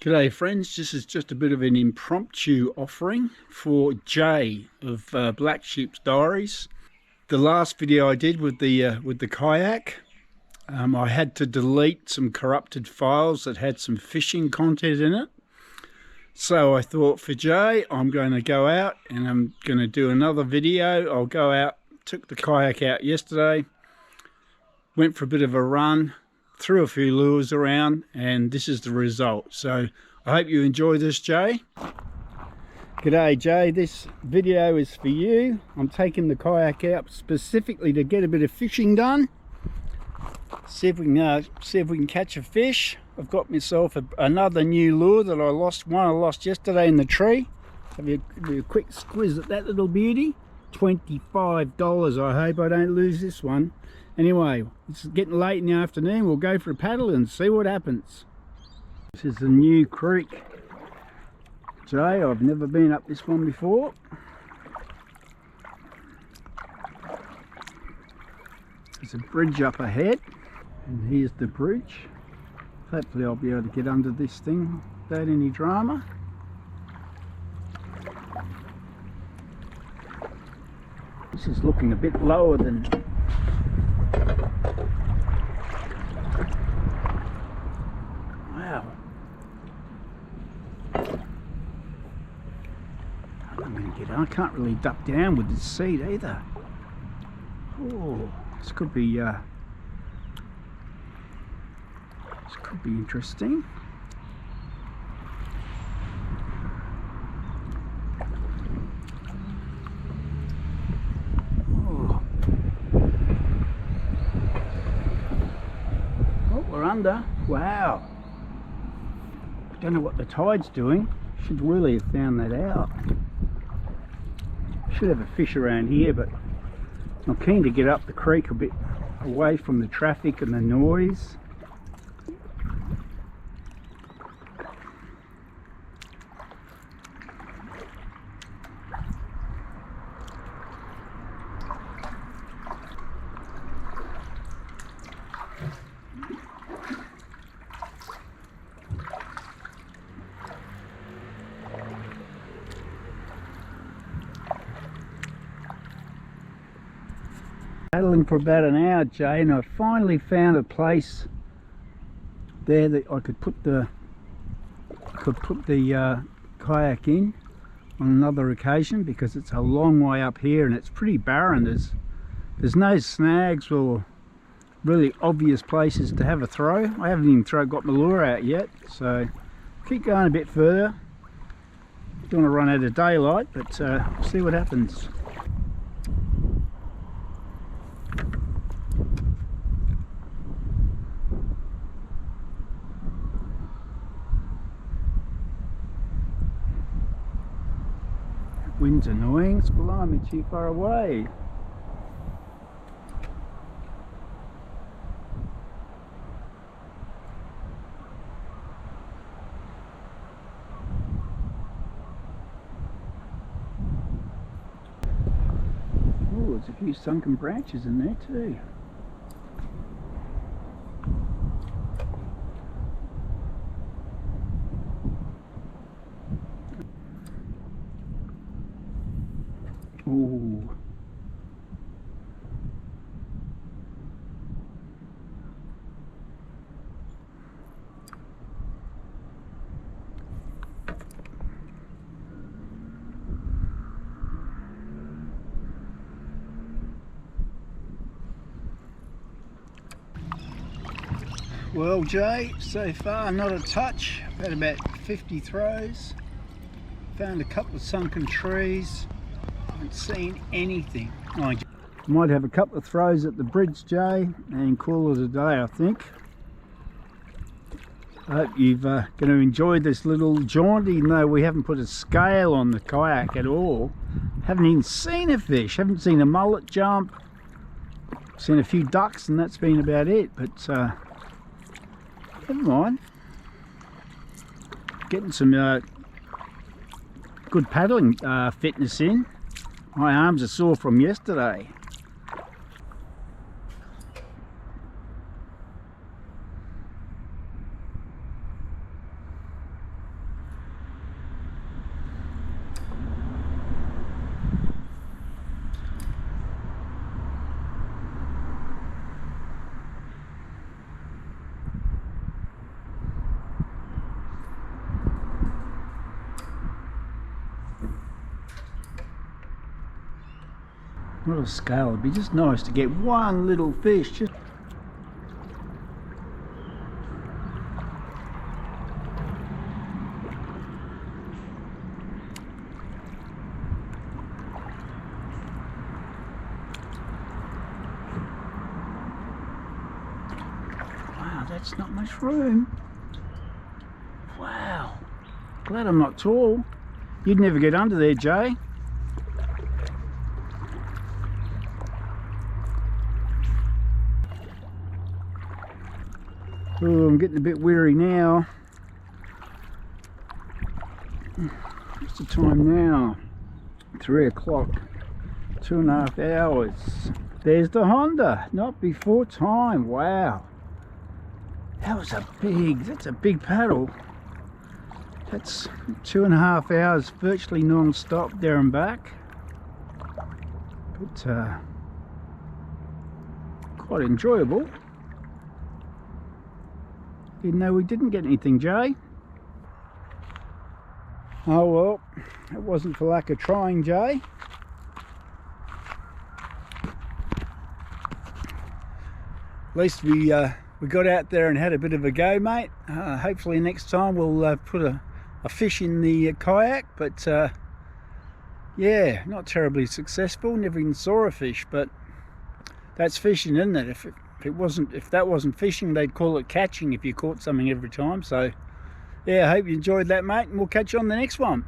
G'day friends, this is just a bit of an impromptu offering for Jay of Black Sheep's Diaries. The last video I did with the kayak, I had to delete some corrupted files that had some fishing content in it. So I thought for Jay, I'm going to go out and I'm going to do another video. I'll go out, took the kayak out yesterday, went for a bit of a run, threw a few lures around, and this is the result. So I hope you enjoy this, Jay. G'day Jay, this video is for you. I'm taking the kayak out specifically to get a bit of fishing done. See if we can catch a fish. I've got myself another new lure that I lost. One I lost yesterday in the tree. Have a quick squiz at that little beauty. $25. I hope I don't lose this one. Anyway, it's getting late in the afternoon. We'll go for a paddle and see what happens. This is the new creek, Jay. I've never been up this one before. There's a bridge up ahead, and here's the bridge. Hopefully I'll be able to get under this thing without any drama. This is looking a bit lower than I can't really duck down with this seat either. Oh, this could be interesting. Oh, we're under. Wow. Don't know what the tide's doing. Should really have found that out. Should have a fish around here, but I'm keen to get up the creek a bit away from the traffic and the noise. Paddling for about an hour, Jay, and I finally found a place there that I could put the kayak in on another occasion, because it's a long way up here and it's pretty barren. There's no snags or really obvious places to have a throw. I haven't even got my lure out yet, so keep going a bit further. Don't want to run out of daylight, but see what happens. Wind's annoying, it's below me too far away. Oh, there's a few sunken branches in there too. Ooh. Well, Jay, so far not a touch. I've had about 50 throws. Found a couple of sunken trees. Haven't seen anything. I might have a couple of throws at the bridge, Jay, and call it a day, I think. I hope you've going to enjoy this little jaunt, even though we haven't put a scale on the kayak at all. Haven't even seen a fish, haven't seen a mullet jump. Seen a few ducks and that's been about it, but never mind. Getting some good paddling fitness in. My arms are sore from yesterday. What a scale. It'd be just nice to get one little fish. Just wow, that's not much room. Wow. Glad I'm not tall. You'd never get under there, Jay. Oh, I'm getting a bit weary now. What's the time now? 3 o'clock. 2.5 hours. There's the Honda. Not before time. Wow. That's a big paddle. That's 2.5 hours virtually non-stop there and back. But quite enjoyable. Even though we didn't get anything, Jay. Oh well, it wasn't for lack of trying, Jay. At least we got out there and had a bit of a go, mate. Hopefully next time we'll put a fish in the kayak, but yeah, not terribly successful. Never even saw a fish, but that's fishing, isn't it? If that wasn't fishing, they'd call it catching if you caught something every time. So yeah, I hope you enjoyed that, mate, and we'll catch you on the next one.